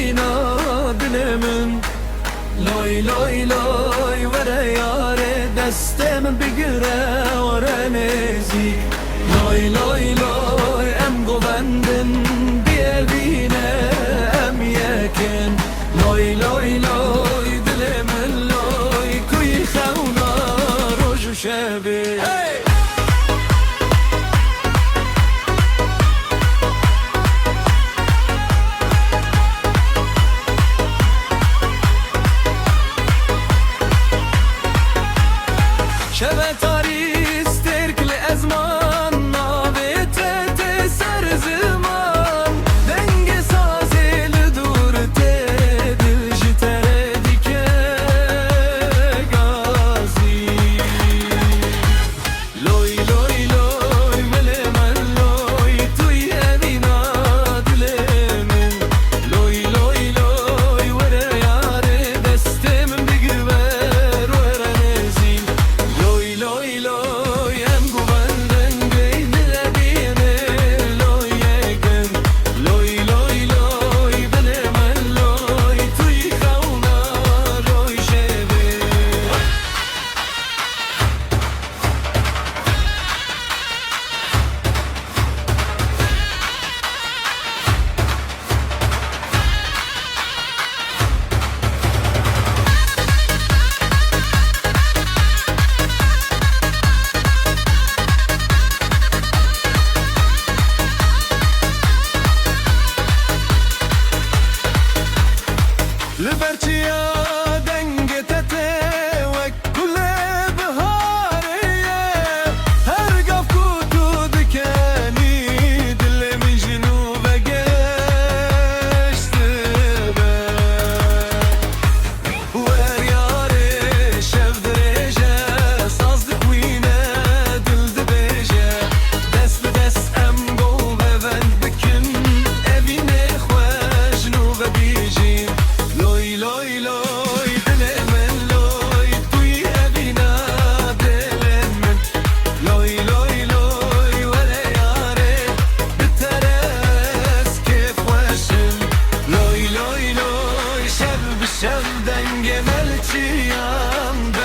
evina dilimin. Loy loy loy vere yare destem bigire vere nezi. Loy loy loy em govendin bir evine em yekin. Loy loy loy dilimin loy kuy xevna roju şebi. Hey! شب تاریک استرکل ازمان ناویت تسر زمان دنگ سازل دور دل جتر دیکه گازی لوی لوی لوی مل من لوی توی evina dilimin لوی لوی لوی وره yare destem bigver vere nezi Loy loy em guvenden geynir evine loy yegen Loy loy loy bilemen loy tuy kavna roy şevi Libercia denge tete ve kule bihariye her gaf kutu dikeni dilemi jinu ve geçti be ver yare şevdireje sazlık vine dildi beje dest be dest em gol ve vend bikin evine xwejnu ve bijin Loy loy loy dilimin loy tuy evina dilimin Loy loy loy vere yare biteres kif weşin Loy loy loy şev bi şev denge melçi yandı